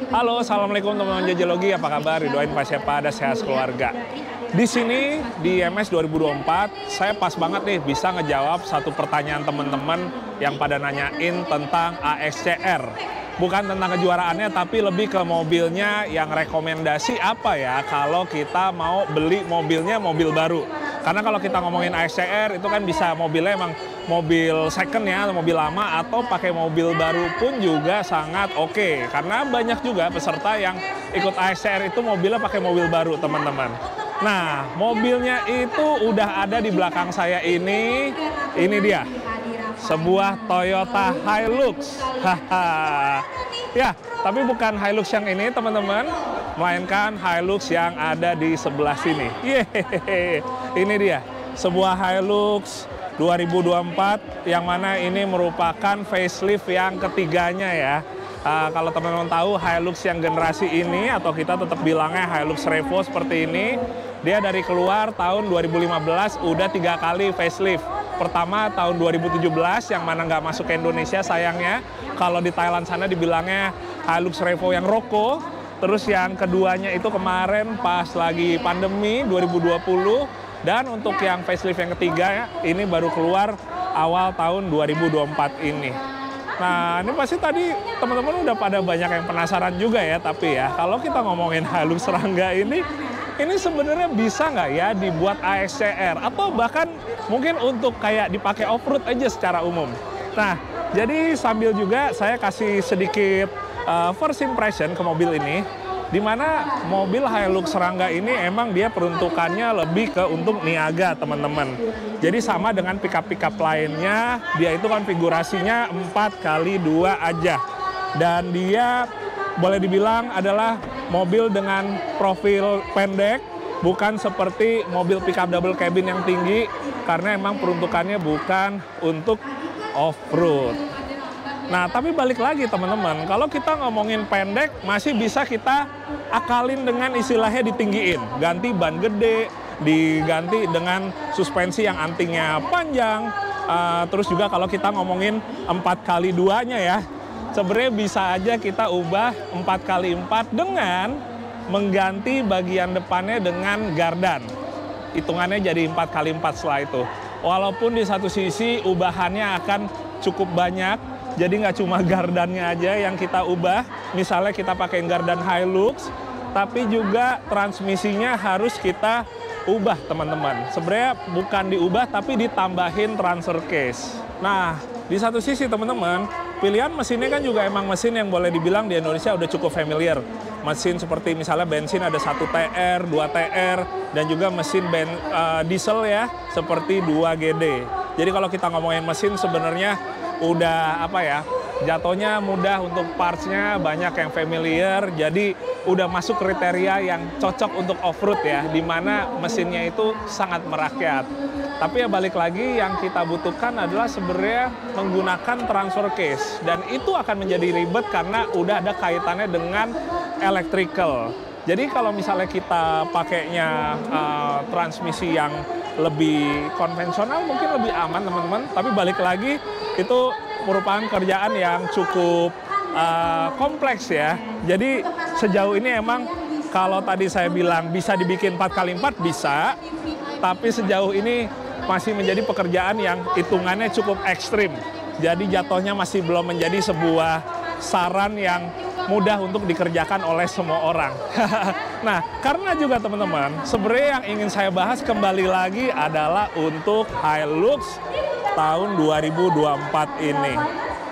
Halo, assalamualaikum teman-teman Jajelogi, apa kabar? Doain pas siapa ada sehat keluarga. Di sini di IMS 2024, saya pas banget nih bisa ngejawab satu pertanyaan teman-teman yang pada nanyain tentang AXCR. Bukan tentang kejuaraannya, tapi lebih ke mobilnya yang rekomendasi apa ya kalau kita mau beli mobilnya mobil baru. Karena kalau kita ngomongin AXCR itu kan bisa mobilnya emang mobil second ya, atau mobil lama, atau pakai mobil baru pun juga sangat oke. Karena banyak juga peserta yang ikut AXCR itu mobilnya pakai mobil baru, teman-teman. Nah, mobilnya itu udah ada di belakang saya ini dia. Sebuah Toyota Hilux. Haha. Ya, tapi bukan Hilux yang ini, teman-teman. Melainkan Hilux yang ada di sebelah sini. Yeay. Ini dia, sebuah Hilux 2024 yang mana ini merupakan facelift yang ketiganya ya. Kalau teman-teman tahu Hilux yang generasi ini atau kita tetap bilangnya Hilux Revo seperti ini, dia dari keluar tahun 2015 udah 3 kali facelift. Pertama tahun 2017 yang mana nggak masuk ke Indonesia sayangnya. Kalau di Thailand sana dibilangnya Hilux Revo yang Roko. Terus yang keduanya itu kemarin pas lagi pandemi 2020. Dan untuk yang facelift yang ketiga ini baru keluar awal tahun 2024 ini. Nah, ini pasti tadi teman-teman udah pada banyak yang penasaran juga ya. Tapi ya, kalau kita ngomongin Hilux Serangga ini sebenarnya bisa nggak ya dibuat AXCR? Atau bahkan mungkin untuk kayak dipakai off-road aja secara umum. Nah, jadi sambil juga saya kasih sedikit first impression ke mobil ini. Di mana mobil Hilux Serangga ini emang dia peruntukannya lebih ke untuk niaga, teman-teman. Jadi sama dengan pickup-pickup lainnya, dia itu konfigurasinya 4x2 aja. Dan dia boleh dibilang adalah mobil dengan profil pendek, bukan seperti mobil pickup double cabin yang tinggi, karena emang peruntukannya bukan untuk off-road. Nah, tapi balik lagi teman-teman, kalau kita ngomongin pendek, masih bisa kita akalin dengan istilahnya ditinggiin. Ganti ban gede, diganti dengan suspensi yang antingnya panjang. Terus juga kalau kita ngomongin 4x2-nya ya, sebenarnya bisa aja kita ubah 4x4 dengan mengganti bagian depannya dengan gardan. Hitungannya jadi 4x4 setelah itu. Walaupun di satu sisi ubahannya akan cukup banyak, jadi nggak cuma gardannya aja yang kita ubah, misalnya kita pakai gardan Hilux, tapi juga transmisinya harus kita ubah, teman-teman. Sebenarnya bukan diubah, tapi ditambahin transfer case. Nah, di satu sisi, teman-teman, pilihan mesinnya kan juga emang mesin yang boleh dibilang di Indonesia udah cukup familiar. Mesin seperti misalnya bensin ada 1 TR, 2 TR, dan juga mesin diesel ya, seperti 2 GD. Jadi kalau kita ngomongin mesin sebenarnya udah apa ya, jatuhnya mudah untuk partsnya, banyak yang familiar, jadi udah masuk kriteria yang cocok untuk off-road ya, dimana mesinnya itu sangat merakyat. Tapi ya balik lagi, yang kita butuhkan adalah sebenarnya menggunakan transfer case, dan itu akan menjadi ribet karena udah ada kaitannya dengan electrical. Jadi kalau misalnya kita pakainya transmisi yang lebih konvensional mungkin lebih aman, teman-teman. Tapi balik lagi, itu merupakan kerjaan yang cukup kompleks ya. Jadi sejauh ini emang kalau tadi saya bilang bisa dibikin 4x4 bisa, tapi sejauh ini masih menjadi pekerjaan yang hitungannya cukup ekstrim. Jadi jatuhnya masih belum menjadi sebuah saran yang mudah untuk dikerjakan oleh semua orang. Nah, karena juga teman-teman, sebenarnya yang ingin saya bahas kembali lagi adalah untuk Hilux tahun 2024 ini.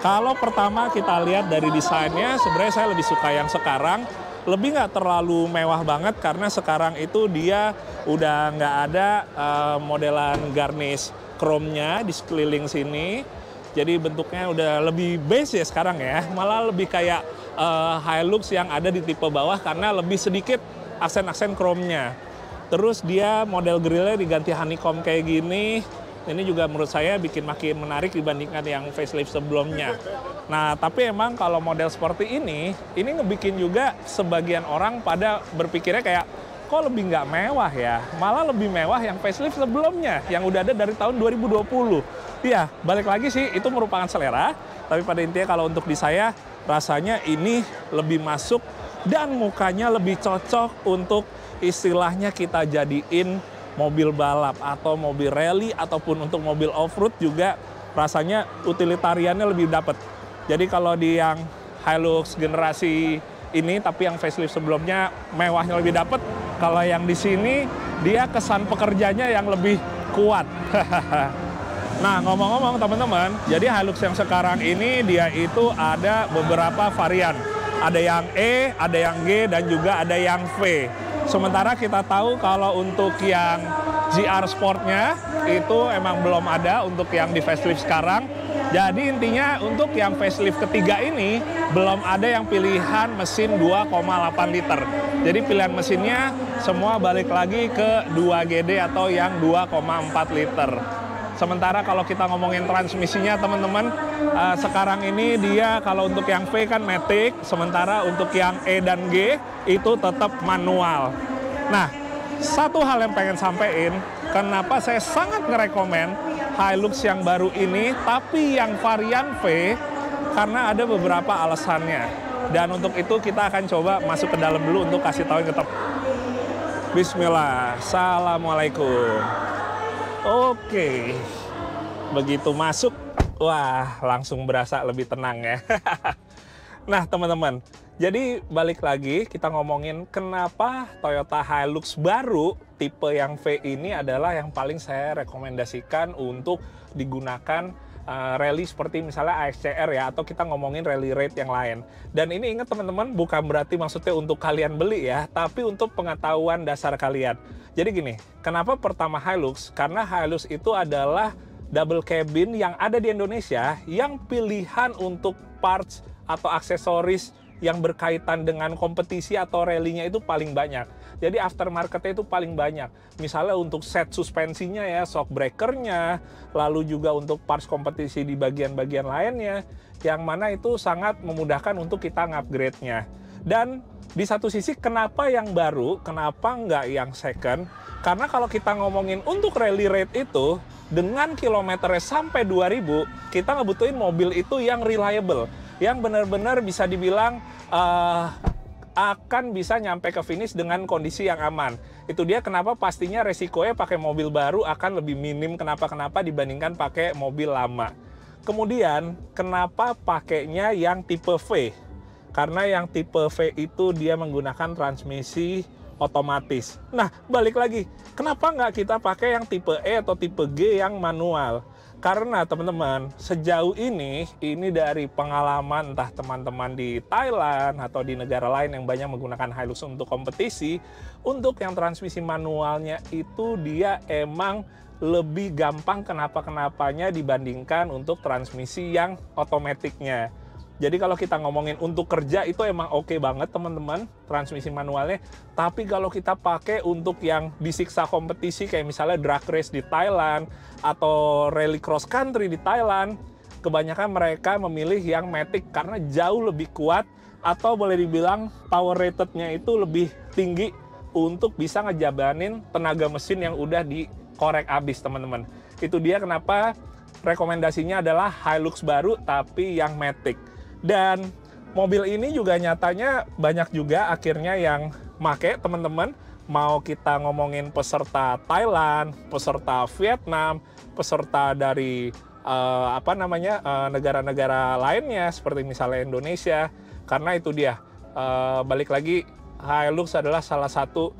Kalau pertama kita lihat dari desainnya, sebenarnya saya lebih suka yang sekarang. Lebih nggak terlalu mewah banget karena sekarang itu dia udah nggak ada modelan garnish chrome-nya di sekeliling sini. Jadi bentuknya udah lebih base ya sekarang ya. Malah lebih kayak Hilux yang ada di tipe bawah karena lebih sedikit aksen-aksen chrome-nya. Terus dia model grillnya diganti honeycomb kayak gini. Ini juga menurut saya bikin makin menarik dibandingkan yang facelift sebelumnya. Nah, tapi emang kalau model seperti ini ngebikin juga sebagian orang pada berpikirnya kayak, kok lebih nggak mewah ya? Malah lebih mewah yang facelift sebelumnya, yang udah ada dari tahun 2020. Ya, balik lagi sih, itu merupakan selera. Tapi pada intinya kalau untuk di saya, rasanya ini lebih masuk dan mukanya lebih cocok untuk istilahnya kita jadiin mobil balap atau mobil rally ataupun untuk mobil off-road juga rasanya utilitariannya lebih dapat. Jadi kalau di yang Hilux generasi ini tapi yang facelift sebelumnya mewahnya lebih dapat, kalau yang di sini dia kesan pekerjanya yang lebih kuat. Nah, ngomong-ngomong teman-teman, jadi Hilux yang sekarang ini dia itu ada beberapa varian. Ada yang E, ada yang G, dan juga ada yang V. Sementara kita tahu kalau untuk yang GR Sportnya itu emang belum ada untuk yang di facelift sekarang. Jadi intinya untuk yang facelift ketiga ini belum ada yang pilihan mesin 2,8 liter. Jadi pilihan mesinnya semua balik lagi ke 2GD atau yang 2,4 liter. Sementara kalau kita ngomongin transmisinya teman-teman, sekarang ini dia kalau untuk yang V kan matic, sementara untuk yang E dan G itu tetap manual. Nah, satu hal yang pengen sampein, kenapa saya sangat ngerekomen Hilux yang baru ini, tapi yang varian V, karena ada beberapa alasannya. Dan untuk itu kita akan coba masuk ke dalam dulu untuk kasih tahu ke teman. Bismillah, Assalamualaikum. Oke, begitu masuk, wah langsung berasa lebih tenang ya. Nah teman-teman, jadi balik lagi kita ngomongin kenapa Toyota Hilux baru tipe yang V ini adalah yang paling saya rekomendasikan untuk digunakan rally seperti misalnya AXCR ya, atau kita ngomongin rally raid yang lain. Dan ini ingat teman-teman, bukan berarti maksudnya untuk kalian beli ya, tapi untuk pengetahuan dasar kalian. Jadi gini, kenapa pertama Hilux? Karena Hilux itu adalah double cabin yang ada di Indonesia yang pilihan untuk parts atau aksesoris yang berkaitan dengan kompetisi atau rally-nya itu paling banyak. Jadi aftermarket-nya itu paling banyak. Misalnya untuk set suspensinya ya, shock breaker-nya, lalu juga untuk parts kompetisi di bagian-bagian lainnya, yang mana itu sangat memudahkan untuk kita ngupgrade-nya. Dan di satu sisi kenapa yang baru, kenapa nggak yang second? Karena kalau kita ngomongin untuk rally raid itu, dengan kilometernya sampai 2000, kita ngebutuhin mobil itu yang reliable, yang benar-benar bisa dibilang akan bisa nyampe ke finish dengan kondisi yang aman. Itu dia kenapa pastinya resikonya pakai mobil baru akan lebih minim kenapa-kenapa dibandingkan pakai mobil lama. Kemudian kenapa pakainya yang tipe V? Karena yang tipe V itu dia menggunakan transmisi otomatis. Nah, balik lagi, kenapa nggak kita pakai yang tipe E atau tipe G yang manual? Karena teman-teman, sejauh ini dari pengalaman entah teman-teman di Thailand atau di negara lain yang banyak menggunakan Hilux untuk kompetisi, untuk yang transmisi manualnya itu dia emang lebih gampang kenapa-kenapanya dibandingkan untuk transmisi yang otomatiknya. Jadi kalau kita ngomongin untuk kerja itu emang oke banget teman-teman transmisi manualnya. Tapi kalau kita pakai untuk yang disiksa kompetisi kayak misalnya drag race di Thailand atau rally cross country di Thailand, kebanyakan mereka memilih yang matic karena jauh lebih kuat atau boleh dibilang power rated-nya itu lebih tinggi untuk bisa ngejabanin tenaga mesin yang udah dikorek abis teman-teman. Itu dia kenapa rekomendasinya adalah Hilux baru tapi yang matic. Dan mobil ini juga nyatanya banyak juga akhirnya yang make teman-teman. Mau kita ngomongin peserta Thailand, peserta Vietnam, peserta dari negara-negara lainnya seperti misalnya Indonesia. Karena itu dia, balik lagi Hilux adalah salah satu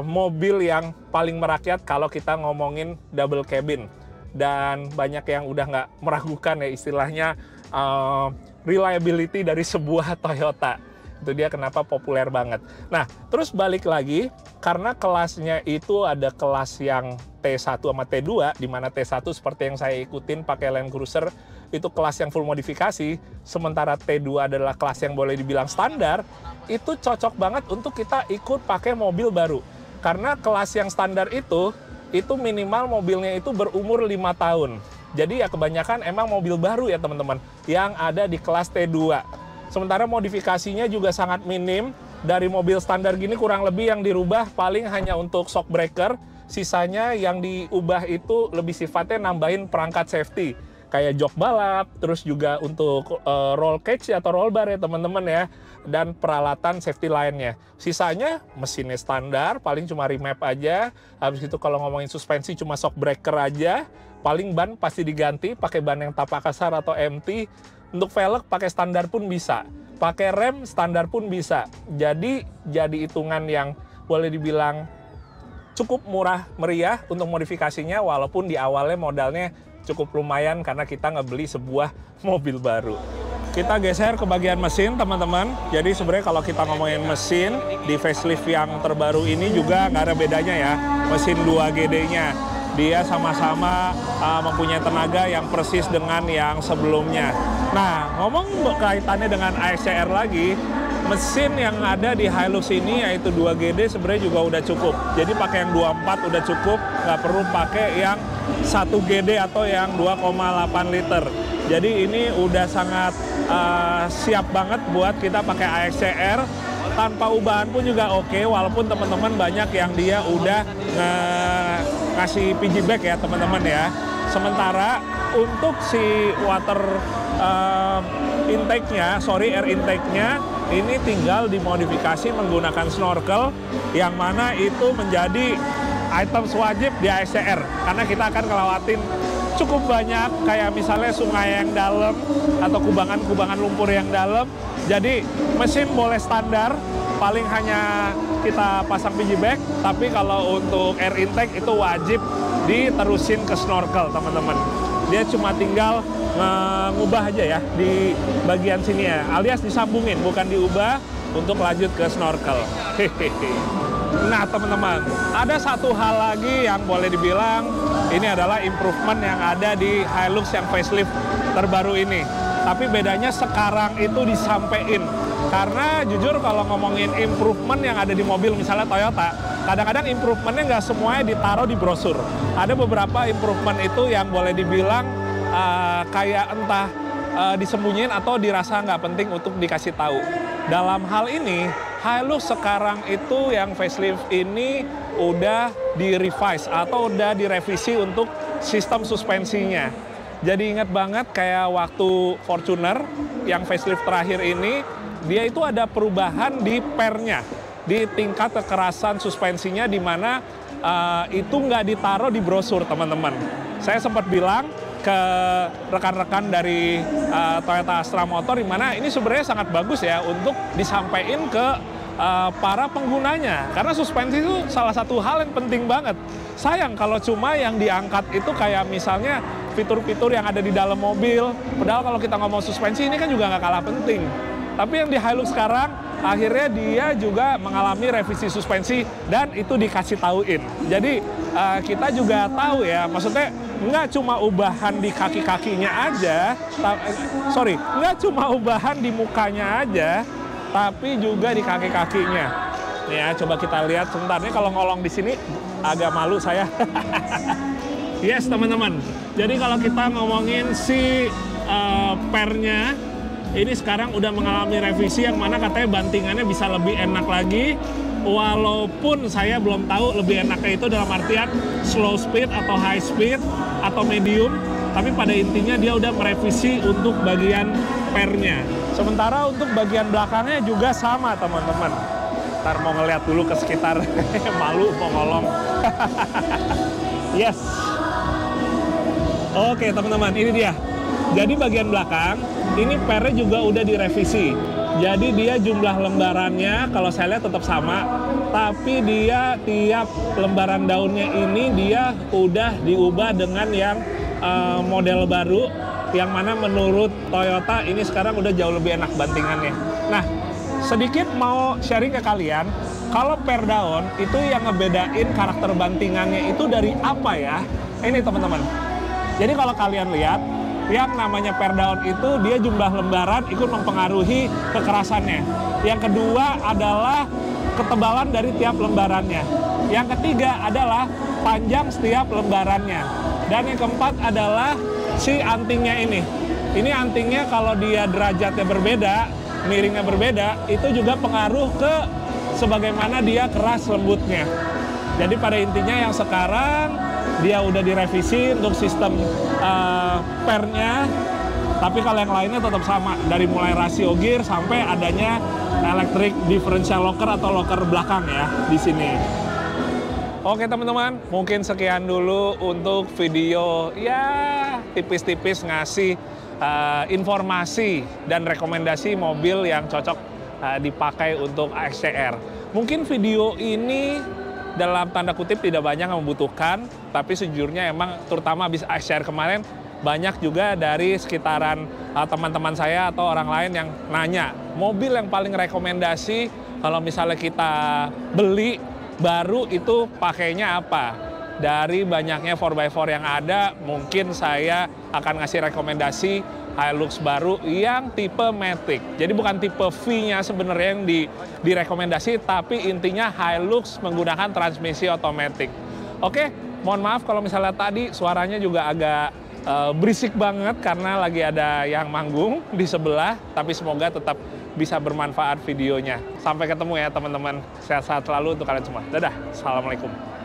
mobil yang paling merakyat kalau kita ngomongin double cabin. Dan banyak yang udah nggak meragukan ya istilahnya reliability dari sebuah Toyota. Itu dia kenapa populer banget. Nah, terus balik lagi, karena kelasnya itu ada kelas yang T1 sama T2, di mana T1 seperti yang saya ikutin pakai Land Cruiser, itu kelas yang full modifikasi, sementara T2 adalah kelas yang boleh dibilang standar, itu cocok banget untuk kita ikut pakai mobil baru. Karena kelas yang standar itu minimal mobilnya itu berumur 5 tahun. Jadi ya kebanyakan emang mobil baru ya teman-teman yang ada di kelas T2. Sementara modifikasinya juga sangat minim dari mobil standar gini kurang lebih yang dirubah paling hanya untuk shock breaker. Sisanya yang diubah itu lebih sifatnya nambahin perangkat safety. Kayak jok balap, terus juga untuk roll cage atau roll bar ya teman-teman ya. Dan peralatan safety lainnya. Sisanya mesinnya standar, paling cuma remap aja. Habis itu kalau ngomongin suspensi cuma shock breaker aja. Paling ban pasti diganti, pakai ban yang tapak kasar atau MT. Untuk velg pakai standar pun bisa. Pakai rem standar pun bisa. Jadi hitungan yang boleh dibilang cukup murah meriah untuk modifikasinya, walaupun di awalnya modalnya cukup lumayan karena kita ngebeli sebuah mobil baru. Kita geser ke bagian mesin teman-teman. Jadi sebenarnya kalau kita ngomongin mesin di facelift yang terbaru ini juga nggak ada bedanya ya. Mesin 2GD-nya dia sama-sama mempunyai tenaga yang persis dengan yang sebelumnya. Nah, ngomong kaitannya dengan AXCR lagi, mesin yang ada di Hilux ini yaitu 2GD sebenarnya juga udah cukup. Jadi pakai yang 24 udah cukup, nggak perlu pakai yang 1GD atau yang 2,8 liter. Jadi ini udah sangat siap banget buat kita pakai AXCR. Tanpa ubahan pun juga oke, walaupun teman-teman banyak yang dia udah ngasih piggyback ya teman-teman ya. Sementara untuk si air intake-nya ini tinggal dimodifikasi menggunakan snorkel yang mana itu menjadi item wajib di AXCR karena kita akan ngelewatin cukup banyak kayak misalnya sungai yang dalam atau kubangan-kubangan lumpur yang dalam. Jadi mesin boleh standar, paling hanya kita pasang piggyback, tapi kalau untuk air intake itu wajib diterusin ke snorkel teman-teman. Dia cuma tinggal ngubah aja ya di bagian sini ya, alias disambungin, bukan diubah untuk lanjut ke snorkel. Nah teman-teman, ada satu hal lagi yang boleh dibilang ini adalah improvement yang ada di Hilux yang facelift terbaru ini. Tapi bedanya sekarang itu disampein. Karena jujur kalau ngomongin improvement yang ada di mobil misalnya Toyota, kadang-kadang improvementnya nggak semuanya ditaruh di brosur. Ada beberapa improvement itu yang boleh dibilang kayak entah disembunyiin atau dirasa nggak penting untuk dikasih tahu. Dalam hal ini, Hilux sekarang itu yang facelift ini udah di-revise atau udah direvisi untuk sistem suspensinya. Jadi ingat banget kayak waktu Fortuner yang facelift terakhir ini, dia itu ada perubahan di pernya, di tingkat kekerasan suspensinya di mana itu nggak ditaruh di brosur teman-teman. Saya sempat bilang ke rekan-rekan dari Toyota Astra Motor di mana ini sebenarnya sangat bagus ya untuk disampaikan ke para penggunanya. Karena suspensi itu salah satu hal yang penting banget. Sayang kalau cuma yang diangkat itu kayak misalnya fitur-fitur yang ada di dalam mobil. Padahal kalau kita ngomong suspensi ini kan juga nggak kalah penting. Tapi yang di Hilux sekarang akhirnya dia juga mengalami revisi suspensi dan itu dikasih tauin. Jadi kita juga tahu ya, maksudnya nggak cuma ubahan di kaki-kakinya aja, nggak cuma ubahan di mukanya aja, tapi juga di kaki-kakinya. Nih ya, coba kita lihat sebentar. Nih kalau ngolong di sini agak malu saya. Yes teman-teman. Jadi kalau kita ngomongin si pernya, ini sekarang udah mengalami revisi yang mana katanya bantingannya bisa lebih enak lagi. Walaupun saya belum tahu lebih enaknya itu dalam artian slow speed atau high speed atau medium. Tapi pada intinya dia udah merevisi untuk bagian pernya. Sementara untuk bagian belakangnya juga sama teman-teman. Ntar mau ngeliat dulu ke sekitar, malu mau ngolong. Yes. Oke teman-teman, ini dia. Jadi bagian belakang, ini pernya juga udah direvisi. Jadi dia jumlah lembarannya kalau saya lihat tetap sama, tapi dia tiap lembaran daunnya ini dia udah diubah dengan yang model baru, yang mana menurut Toyota ini sekarang udah jauh lebih enak bantingannya. Nah, sedikit mau sharing ke kalian, kalau per daun itu yang ngebedain karakter bantingannya itu dari apa ya? Ini teman-teman. Jadi kalau kalian lihat, yang namanya per daun itu dia jumlah lembaran ikut mempengaruhi kekerasannya. Yang kedua adalah ketebalan dari tiap lembarannya. Yang ketiga adalah panjang setiap lembarannya. Dan yang keempat adalah si antingnya ini. Ini antingnya kalau dia derajatnya berbeda, miringnya berbeda, itu juga pengaruh ke sebagaimana dia keras lembutnya. Jadi pada intinya yang sekarang dia udah direvisi untuk sistem pernya, tapi kalau yang lainnya tetap sama, dari mulai rasio gear sampai adanya electric differential locker atau locker belakang ya di sini. Oke teman-teman, mungkin sekian dulu untuk video ya tipis-tipis ngasih informasi dan rekomendasi mobil yang cocok dipakai untuk AXCR. Mungkin video ini dalam tanda kutip tidak banyak yang membutuhkan, tapi sejujurnya emang terutama habis AXCR kemarin banyak juga dari sekitaran teman-teman saya atau orang lain yang nanya mobil yang paling rekomendasi kalau misalnya kita beli baru itu pakainya apa. Dari banyaknya 4x4 yang ada, mungkin saya akan ngasih rekomendasi Hilux baru yang tipe Matic. Jadi bukan tipe V-nya sebenarnya yang direkomendasi, tapi intinya Hilux menggunakan transmisi otomatis. Oke, mohon maaf kalau misalnya tadi suaranya juga agak berisik banget karena lagi ada yang manggung di sebelah, tapi semoga tetap bisa bermanfaat videonya. Sampai ketemu ya teman-teman. Sehat-sehat selalu untuk kalian semua. Dadah. Assalamualaikum.